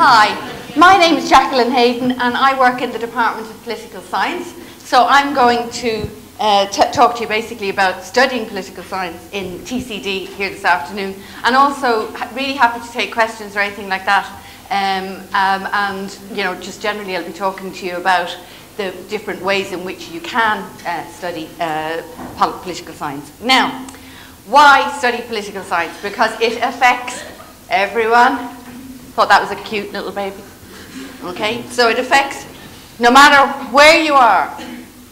Hi, my name is Jacqueline Hayden and I work in the Department of Political Science. So I'm going to talk to you basically about studying political science in TCD here this afternoon, and also really happy to take questions or anything like that. And you know, just generally I'll be talking to you about the different ways in which you can study political science. Now, why study political science? Because it affects everyone. Thought that was a cute little baby. Okay, so it affects no matter where you are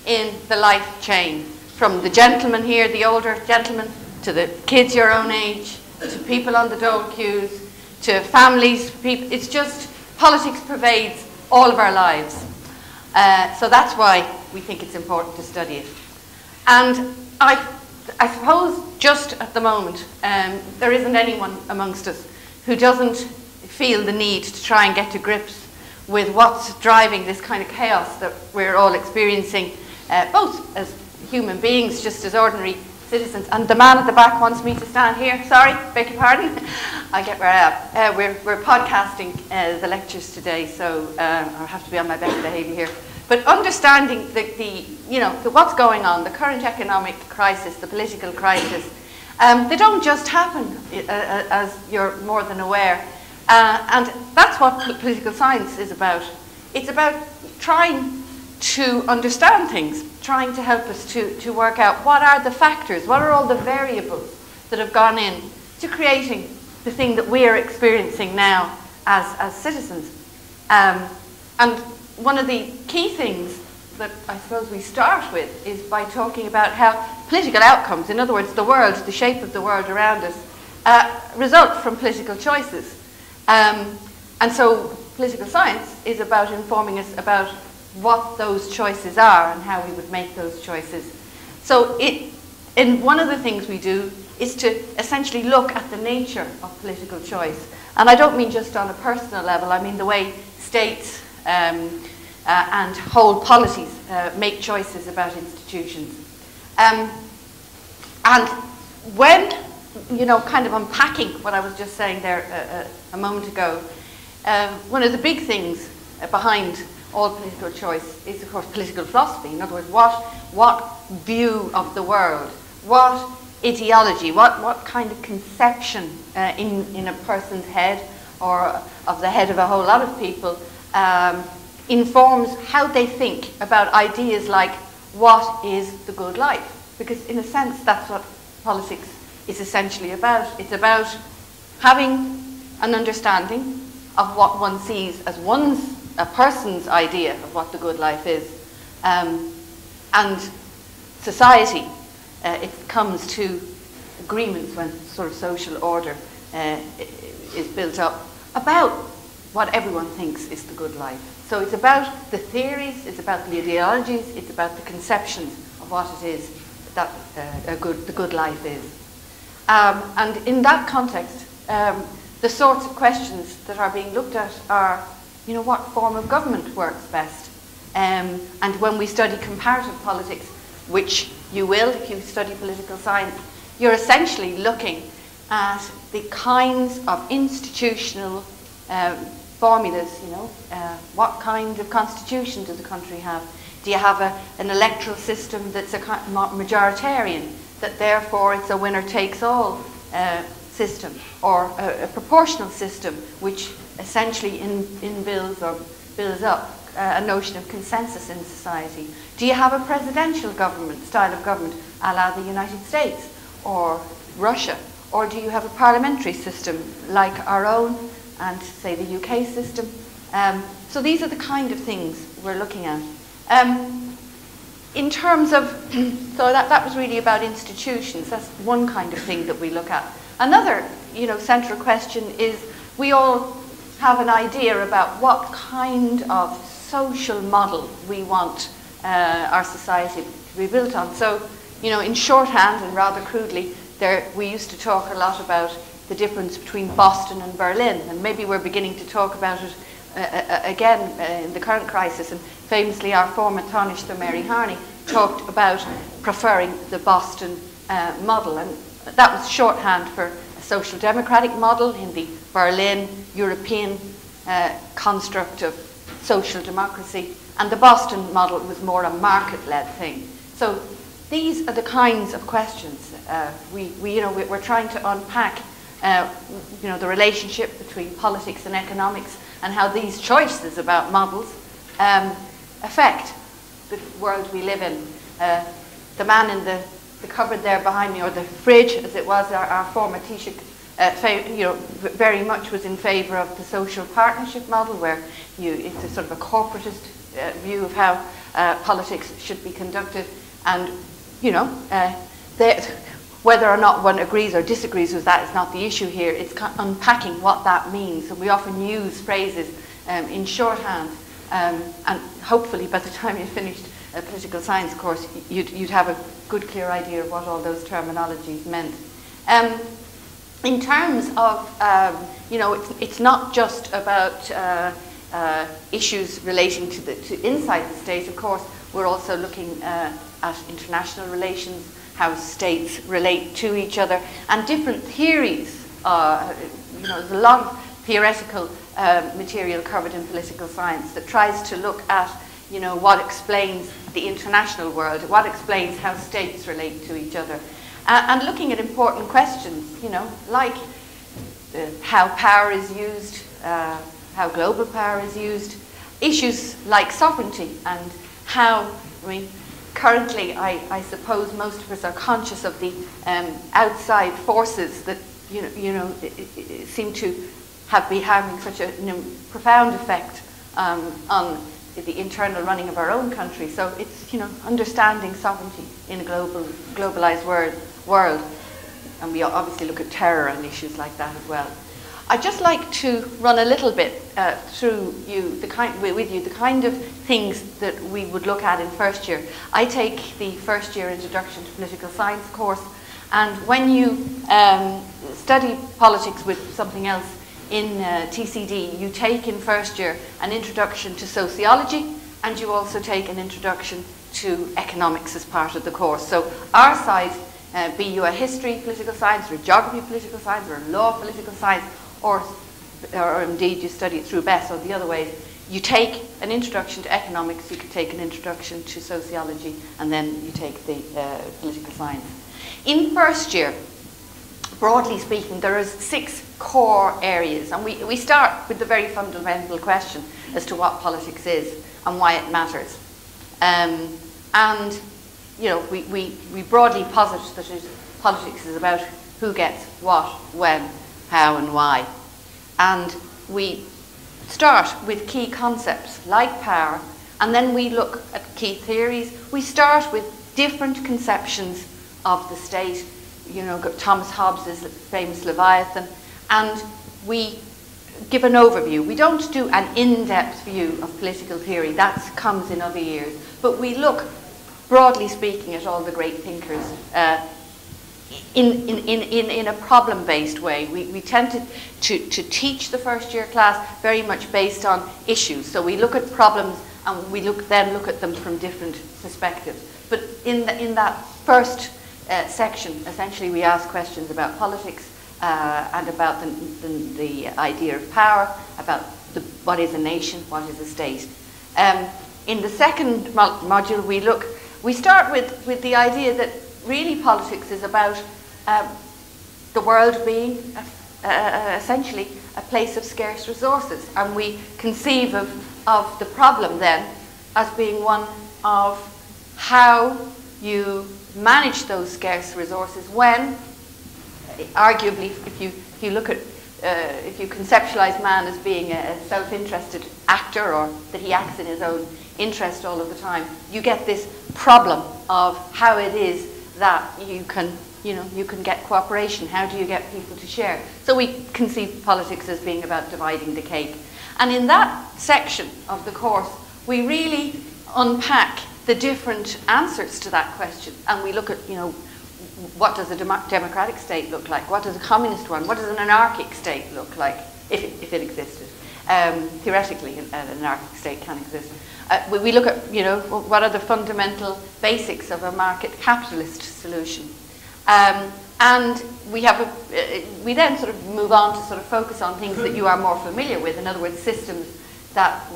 in the life chain, from the gentleman here, the older gentleman, to the kids your own age, to people on the dole queues, to families, people. It's just, politics pervades all of our lives. So that's why we think it's important to study it. And I suppose just at the moment, there isn't anyone amongst us who doesn't feel the need to try and get to grips with what's driving this kind of chaos that we're all experiencing, both as human beings, just as ordinary citizens. And the man at the back wants me to stand here. Sorry, beg your pardon. I get where I am. We're podcasting the lectures today, so I'll have to be on my best behaviour here. But understanding what's going on, the current economic crisis, the political crisis, they don't just happen, as you're more than aware. And that's what political science is about. It's about trying to understand things, trying to help us to work out what are the factors, what are all the variables that have gone in to creating the thing that we are experiencing now as citizens. And one of the key things that I suppose we start with is by talking about how political outcomes, in other words, the world, the shape of the world around us, result from political choices. And so political science is about informing us about what those choices are and how we would make those choices. So one of the things we do is to essentially look at the nature of political choice. And I don't mean just on a personal level, I mean the way states and whole polities make choices about institutions. And when, you know, kind of unpacking what I was just saying there a moment ago, one of the big things behind all political choice is, of course, political philosophy. In other words, what view of the world, what ideology, what kind of conception in a person's head or of the head of a whole lot of people informs how they think about ideas like what is the good life. Because in a sense, that's what politics is essentially about. It's about having an understanding of what one sees as a person's idea of what the good life is. And society, it comes to agreements when sort of social order is built up about what everyone thinks is the good life. So it's about the theories, it's about the ideologies, it's about the conceptions of what it is that the good life is. And in that context, the sorts of questions that are being looked at are, you know, what form of government works best? And when we study comparative politics, which you will if you study political science, you're essentially looking at the kinds of institutional formulas, you know, what kind of constitution does a country have? Do you have an electoral system that's a majoritarian, that therefore it's a winner-takes-all system, or a proportional system which essentially builds up a notion of consensus in society? Do you have a presidential government, style of government, a la the United States or Russia? Or do you have a parliamentary system like our own and, say, the UK system? So these are the kind of things we're looking at. In terms of, so that was really about institutions. That's one kind of thing that we look at. Another, you know, central question is, we all have an idea about what kind of social model we want our society to be built on. So, you know, in shorthand and rather crudely, we used to talk a lot about the difference between Boston and Berlin, and maybe we're beginning to talk about it again in the current crisis. And famously, our former Taoiseach Mary Harney talked about preferring the Boston model, and that was shorthand for a social democratic model in the Berlin European construct of social democracy, and the Boston model was more a market-led thing. So these are the kinds of questions we're trying to unpack. The relationship between politics and economics, and how these choices about models affect the world we live in. The man in the cupboard there behind me, or the fridge as it was, our former Taoiseach, very much was in favour of the social partnership model, where it's a sort of a corporatist view of how politics should be conducted, and whether or not one agrees or disagrees with that is not the issue here. It's unpacking what that means. And we often use phrases in shorthand, and hopefully by the time you finished a political science course, you'd have a good, clear idea of what all those terminologies meant. In terms of, it's not just about issues relating to inside the state. Of course, we're also looking at international relations, how states relate to each other, and different theories. There's a lot of theoretical material covered in political science that tries to look at, what explains the international world, what explains how states relate to each other, and looking at important questions, like how power is used, how global power is used, issues like sovereignty, and how, currently, I suppose most of us are conscious of the outside forces that seem to be having such a profound effect on the internal running of our own country. So it's understanding sovereignty in a globalized world, and we obviously look at terror and issues like that as well. I'd just like to run a little bit through the kind of things that we would look at in first year. I take the first year Introduction to Political Science course, and when you study politics with something else in TCD, you take in first year an introduction to sociology, and you also take an introduction to economics as part of the course. So our side, be you a history political science, or a geography political science, or a law political science, or indeed you study it through BESS or the other ways, you take an introduction to economics, you can take an introduction to sociology, and then you take the political science. In first year, broadly speaking, there are 6 core areas, and we start with the very fundamental question as to what politics is and why it matters. We broadly posit that politics is about who gets what, when, how and why. And we start with key concepts like power, and then we look at key theories. We start with different conceptions of the state, Thomas Hobbes' famous Leviathan, and we give an overview. We don't do an in-depth view of political theory, that comes in other years, but we look, broadly speaking, at all the great thinkers in a problem-based way. We tend to teach the first year class very much based on issues. So we look at problems and we then look at them from different perspectives. But in that first section, essentially we ask questions about politics and about the idea of power, about what is a nation, what is a state. In the second module we start with the idea that really politics is about the world being essentially a place of scarce resources, and we conceive of the problem then as being one of how you manage those scarce resources when, arguably, if you look at if you conceptualize man as being a self-interested actor, or that he acts in his own interest all of the time, you get this problem of how it is that you can get cooperation. How do you get people to share? So we conceive politics as being about dividing the cake. And in that section of the course, we really unpack the different answers to that question. And we look at, what does a democratic state look like? What does a communist one? What does an anarchic state look like, if it existed? Theoretically, an anarchic state can exist. We look at, what are the fundamental basics of a market capitalist solution? And we then sort of move on to sort of focus on things that you are more familiar with. In other words, systems that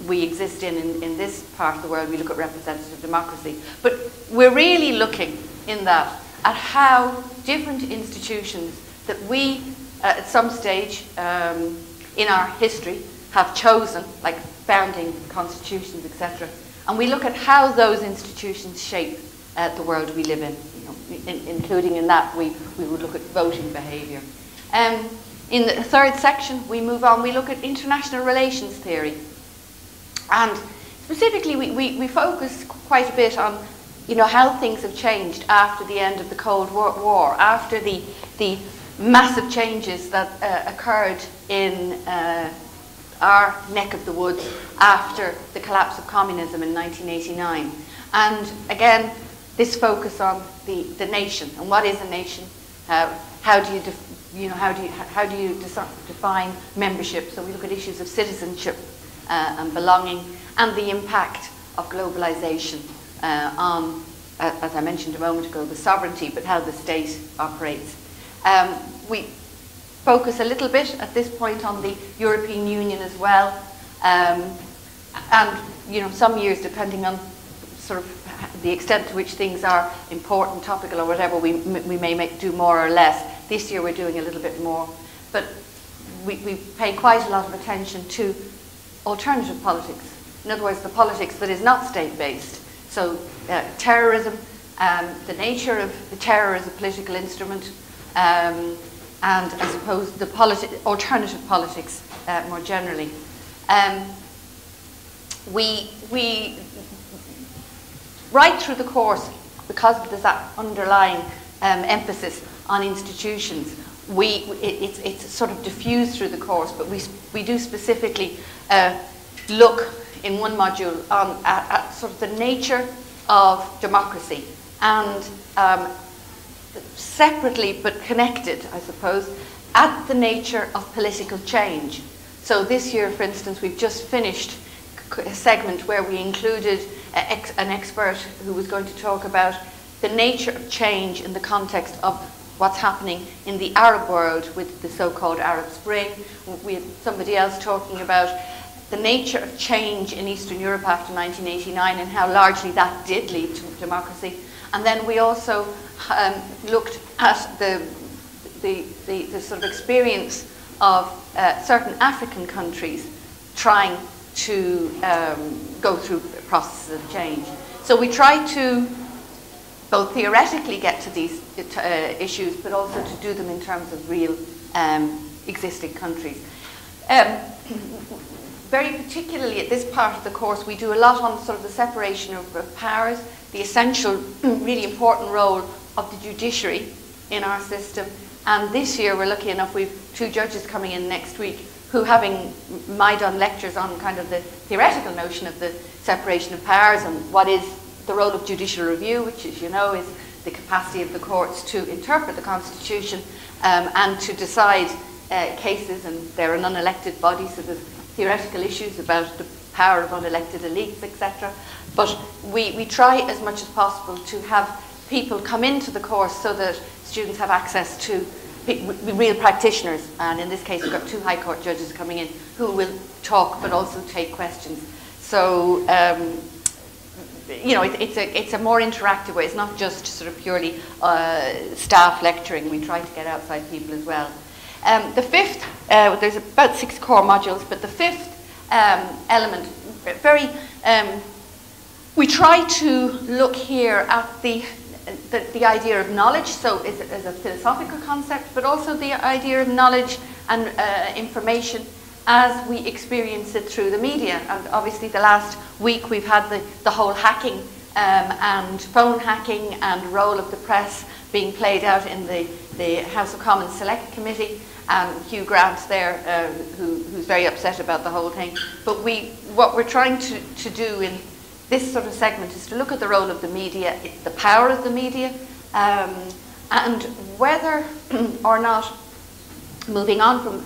we exist in this part of the world. We look at representative democracy. But we're really looking in that at how different institutions that we, at some stage in our history, have chosen, like founding constitutions, etc. And we look at how those institutions shape the world we live in. Including in that, we would look at voting behaviour. In the third section, we move on, we look at international relations theory. And specifically, we focus quite a bit on how things have changed after the end of the Cold War, after the massive changes that occurred in our neck of the woods after the collapse of communism in 1989. And again, this focus on the nation and what is a nation. How do you define membership? So we look at issues of citizenship and belonging, and the impact of globalization on, as I mentioned a moment ago, the sovereignty, but how the state operates. We focus a little bit at this point on the European Union as well, and some years, depending on sort of the extent to which things are important, topical, or whatever, we may do more or less. This year we're doing a little bit more, but we pay quite a lot of attention to alternative politics. In other words, the politics that is not state-based. So terrorism, the nature of the terror as a political instrument, and I suppose the alternative politics more generally. We right through the course, because there's that underlying emphasis on institutions, it's sort of diffused through the course, but we do specifically look in one module on at sort of the nature of democracy, and separately but connected, I suppose, at the nature of political change. So this year, for instance, we've just finished a segment where we included an expert who was going to talk about the nature of change in the context of what's happening in the Arab world with the so-called Arab Spring. We had somebody else talking about the nature of change in Eastern Europe after 1989 and how largely that did lead to democracy. And then we also looked at the sort of experience of certain African countries trying to go through processes of change. So we try to both theoretically get to these issues, but also to do them in terms of real existing countries. Very particularly at this part of the course, we do a lot on sort of the separation of powers, the essential, really important role of the judiciary in our system. And this year, we're lucky enough, we've 2 judges coming in next week who, having done lectures on kind of the theoretical notion of the separation of powers and what is the role of judicial review, which, as you know, is the capacity of the courts to interpret the Constitution and to decide cases, and they're an unelected body, so there's theoretical issues about the power of unelected elites, etc. But we try as much as possible to have people come into the course so that students have access to real practitioners, and in this case we've got 2 High Court judges coming in who will talk but also take questions. So it's a more interactive way. It's not just sort of purely staff lecturing. We try to get outside people as well. The fifth, there's about 6 core modules, but the fifth element, we try to look here at the idea of knowledge, so as a philosophical concept, but also the idea of knowledge and information as we experience it through the media. And obviously the last week we've had the whole hacking and phone hacking and role of the press being played out in the House of Commons Select Committee, and Hugh Grant there, who's very upset about the whole thing. But what we're trying to do in this sort of segment is to look at the role of the media, the power of the media, and whether or not, moving on from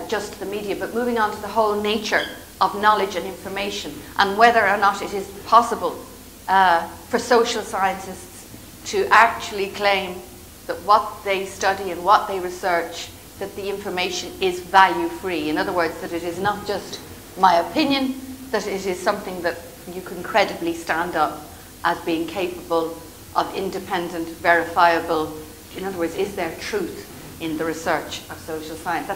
just the media, but moving on to the whole nature of knowledge and information, and whether or not it is possible for social scientists to actually claim that what they study and what they research, that the information is value-free. In other words, that it is not just my opinion, that it is something that you can credibly stand up as being capable of independent, verifiable. In other words, is there truth in the research of social science?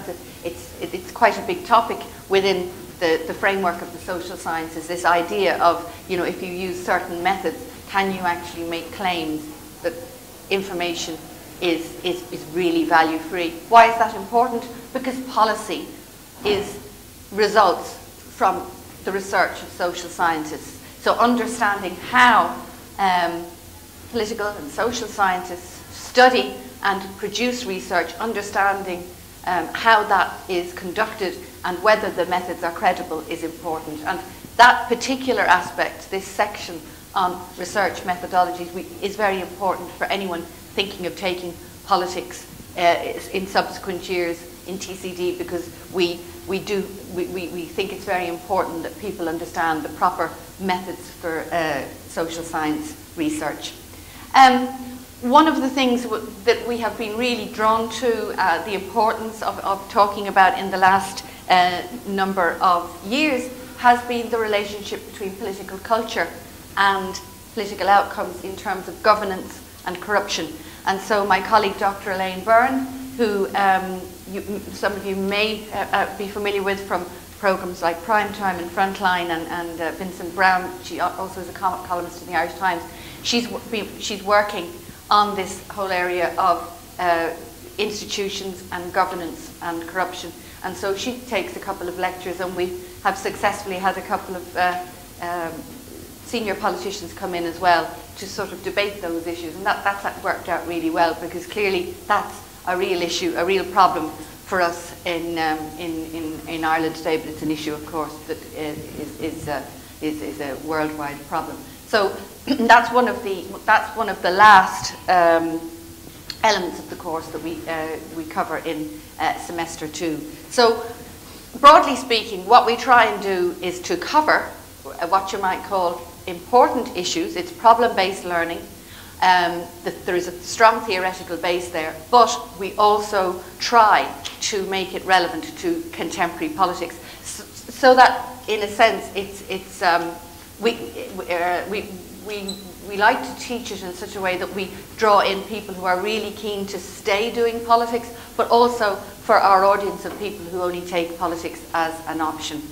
It's quite a big topic within the framework of the social sciences, this idea of, you know, if you use certain methods, can you actually make claims that information is really value-free? Why is that important? Because policy results from the research of social scientists. So understanding how political and social scientists study and produce research, understanding how that is conducted and whether the methods are credible is important. And that particular aspect, this section on research methodologies, is very important for anyone thinking of taking politics in subsequent years in TCD, because we think it's very important that people understand the proper methods for social science research. One of the things that we have been really drawn to, the importance of talking about in the last number of years, has been the relationship between political culture and political outcomes in terms of governance and corruption. And so my colleague Dr. Elaine Byrne, who some of you may be familiar with from programs like Primetime and Frontline, and Vincent Brown, she also is a columnist in the Irish Times, she's working on this whole area of institutions and governance and corruption. And so she takes a couple of lectures, and we have successfully had a couple of senior politicians come in as well to sort of debate those issues. And that's worked out really well, because clearly that's a real issue, a real problem for us in Ireland today, but it's an issue, of course, that is a worldwide problem. So that's one of the last elements of the course that we cover in semester 2. So broadly speaking, what we try and do is to cover what you might call important issues. It's problem-based learning. There is a strong theoretical base there, but we also try to make it relevant to contemporary politics, so that, in a sense, we like to teach it in such a way that we draw in people who are really keen to stay doing politics, but also for our audience of people who only take politics as an option.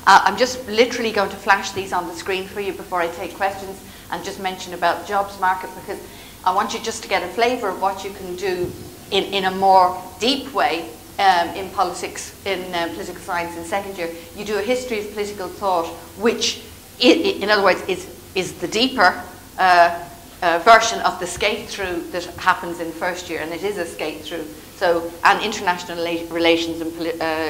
I'm just literally going to flash these on the screen for you before I take questions, and just mention about the jobs market, because I want you just to get a flavour of what you can do in a more deep way in politics, in political science in second year. You do a history of political thought, which, in other words, is the deeper version of the skate-through that happens in first year, and it is a skate-through. So, and international relations and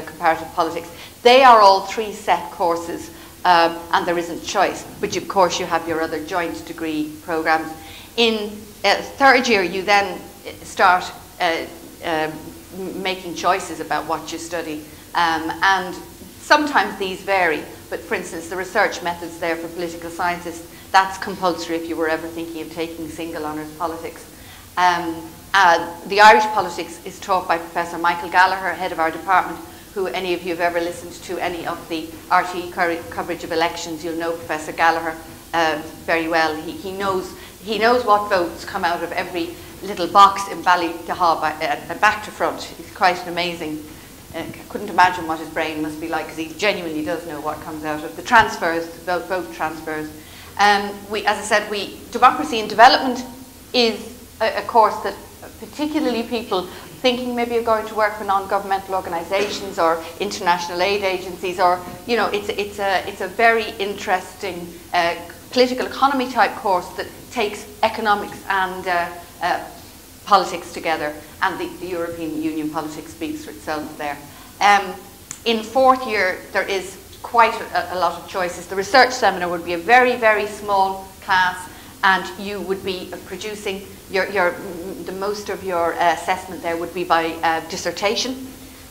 comparative politics. They are all 3 set courses, and there isn't choice. But of course you have your other joint degree programs. In third year you then start making choices about what you study, and sometimes these vary. But for instance, the research methods there for political sciences, that's compulsory if you were ever thinking of taking single honours politics. The Irish politics is taught by Professor Michael Gallagher, head of our department, who any of you have ever listened to any of the RTE coverage of elections, you'll know Professor Gallagher very well. He knows what votes come out of every little box in Ballydehob back to front. He's quite an amazing. I couldn't imagine what his brain must be like, because he genuinely does know what comes out of the transfers, vote transfers. As I said, democracy and development is a course that particularly people thinking maybe of going to work for non-governmental organisations or international aid agencies, or, you know, it's a very interesting political economy type course that takes economics and politics together, and the European Union politics speaks for itself there. In fourth year there is quite a lot of choices. The research seminar would be a very, very small class, and you would be producing the most of your assessment there would be by dissertation,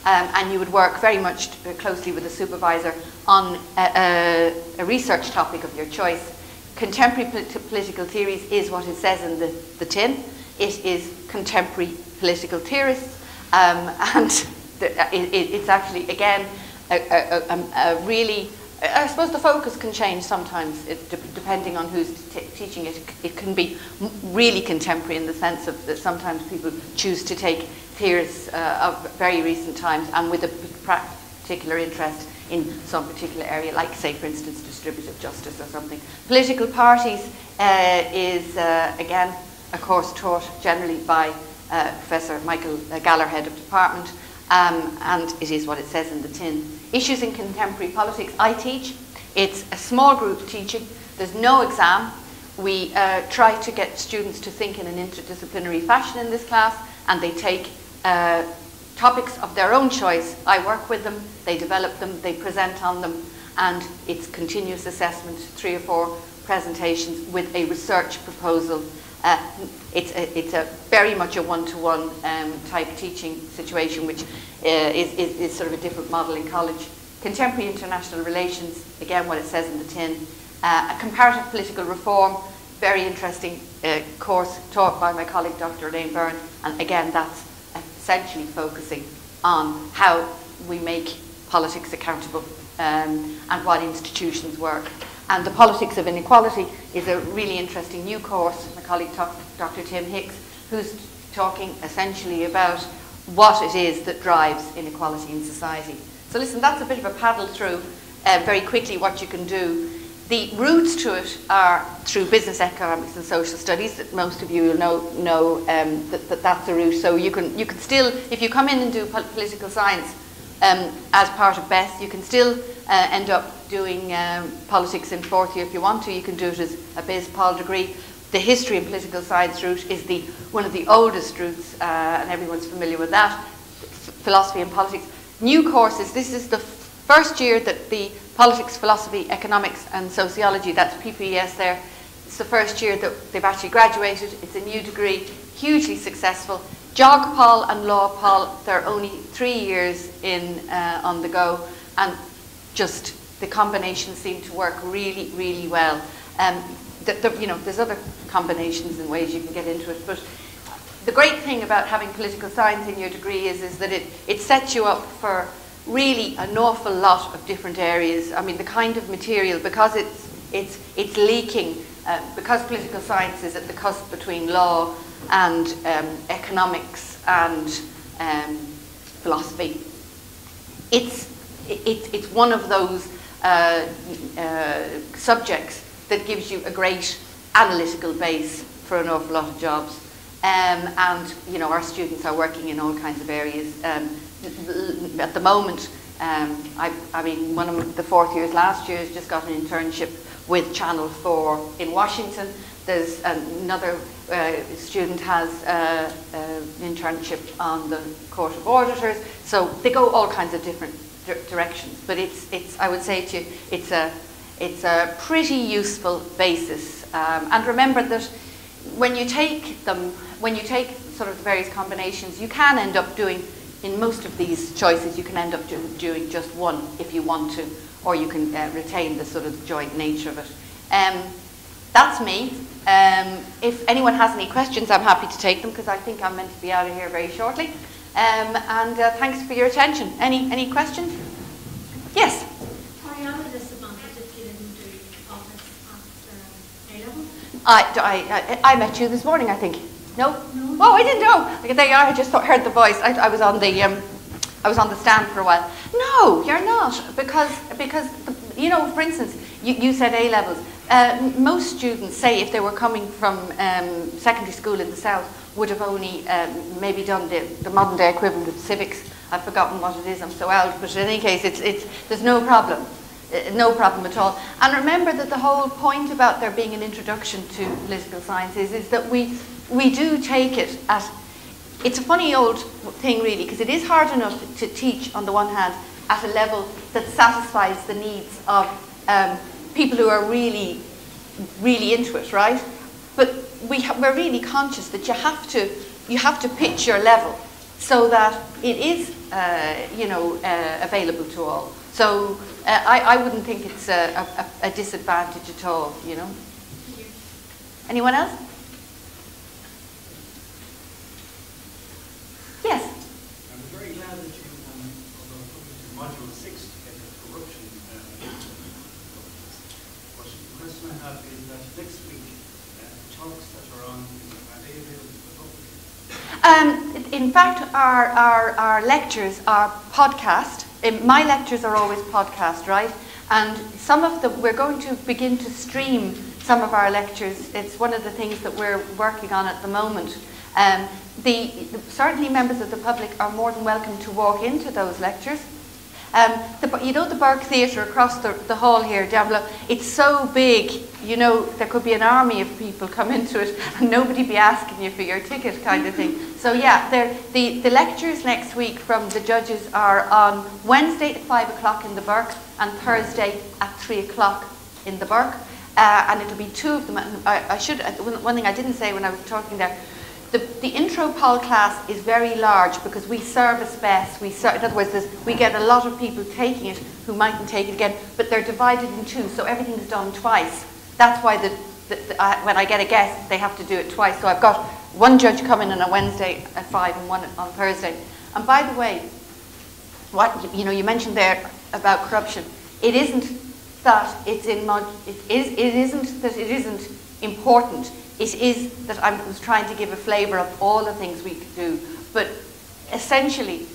and you would work very much closely with the supervisor on a research topic of your choice. Contemporary political theories is what it says in the tin. it is contemporary political theorists, and it's actually, again, a really, I suppose the focus can change sometimes, depending on who's teaching it. It can be really contemporary in the sense of that sometimes people choose to take theorists of very recent times and with a particular interest in some particular area, like, say, for instance, distributive justice or something. Political parties is, again, a course taught generally by Professor Michael Galler, head of department, and it is what it says in the tin. Issues in contemporary politics, I teach. It's a small group teaching. There's no exam. We try to get students to think in an interdisciplinary fashion in this class, and they take topics of their own choice. I work with them, they develop them, they present on them, and it's continuous assessment, 3 or 4 presentations with a research proposal. It's a very much a one-to-one type teaching situation, which is sort of a different model in college. Contemporary international relations, again what it says in the tin. A comparative political reform, very interesting course taught by my colleague Dr. Elaine Byrne, and again that's essentially focusing on how we make politics accountable and what institutions work. And the politics of inequality is a really interesting new course. My colleague Dr. Tim Hicks, who's talking essentially about what it is that drives inequality in society. So listen, that's a bit of a paddle through very quickly what you can do. The routes to it are through business economics and social studies. That most of you will know that that's a route. So you can still, if you come in and do political science as part of BESS, you can still end up doing politics in 4th year if you want to. You can do it as a BizPol degree. The history and political science route is one of the oldest routes, and everyone's familiar with that. Philosophy and politics. New courses. This is the first year that the politics, philosophy, economics and sociology, that's PPES there, it's the first year that they've actually graduated. It's a new degree, hugely successful. JogPol and LawPol, they're only 3 years in on the go, and just the combinations seem to work really, really well. You know, there's other combinations and ways you can get into it, but the great thing about having political science in your degree is that it sets you up for really an awful lot of different areas. I mean, the kind of material, because it's leaking, because political science is at the cusp between law and economics and philosophy. It's one of those subjects that gives you a great analytical base for an awful lot of jobs. And you know, our students are working in all kinds of areas. At the moment, I mean, one of the 4th years last year has just got an internship with Channel 4 in Washington. There's another student has an internship on the Court of Auditors. So they go all kinds of different directions. But it's I would say to you, it's a pretty useful basis. And remember that when you take sort of the various combinations, you can end up doing, in most of these choices, you can end up doing just one if you want to, or you can retain the sort of joint nature of it. That's me. If anyone has any questions, I'm happy to take them, because I think I'm meant to be out of here very shortly. And thanks for your attention. Any questions? Yes? Are you at a disadvantage if you didn't do politics at A-level? I met you this morning, I think. No? Oh, I didn't know. There you are. I just heard the voice. I was on the stand for a while. No, you're not, because you know, for instance, you said A levels. Most students, say, if they were coming from secondary school in the south, would have only maybe done the modern day equivalent of civics. I've forgotten what it is. I'm so out. But in any case, there's no problem. No problem at all. And remember that the whole point about there being an introduction to political science is that we do take it at, it's a funny old thing really, because it is hard enough to teach on the one hand at a level that satisfies the needs of people who are really, really into it, right? But we're really conscious that you have to pitch your level so that it is, you know, available to all. So I wouldn't think it's a disadvantage at all, you know. Anyone else? module 6 to get the corruption. But the question I have is that next week, talks that are on, are they available to the public? In fact, our lectures are podcast. My lectures are always podcast, right? And some of them, we're going to begin to stream some of our lectures. It's one of the things that we're working on at the moment. Certainly members of the public are more than welcome to walk into those lectures. You know the Burke Theatre across the hall here down below, it's so big, you know, there could be an army of people come into it and nobody be asking you for your ticket kind of thing. So yeah, the lectures next week from the judges are on Wednesday at 5 o'clock in the Burke and Thursday at 3 o'clock in the Burke. And it'll be two of them. One thing I didn't say when I was talking there, the intro Pol class is very large because we service best. In other words, we get a lot of people taking it who mightn't take it again, but they're divided in two, so everything's done twice. That's why when I get a guest, they have to do it twice. So I've got one judge coming on a Wednesday at 5 and one on Thursday. And by the way, what you mentioned there about corruption, it isn't that it isn't that it isn't important. It is that I was trying to give a flavour of all the things we could do. But essentially,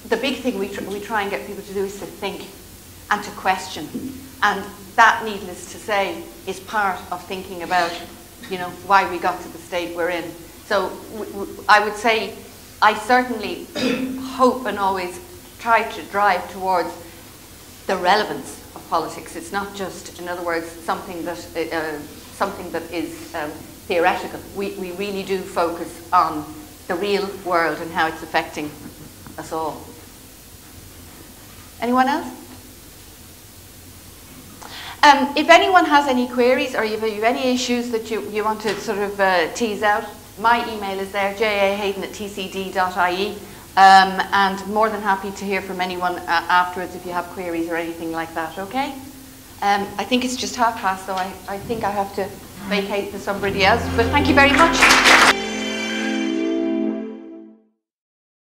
the big thing we try and get people to do is to think and to question. And that, needless to say, is part of thinking about, why we got to the state we're in. So I would say I certainly hope and always try to drive towards the relevance of politics. It's not just, in other words, something that is theoretical. We really do focus on the real world and how it's affecting us all. Anyone else? If anyone has any queries or you have any issues that you want to sort of tease out, my email is there, jahayden@tcd.ie, and more than happy to hear from anyone afterwards if you have queries or anything like that, okay? I think it's just past, so I think I have to vacate to somebody else, but thank you very much.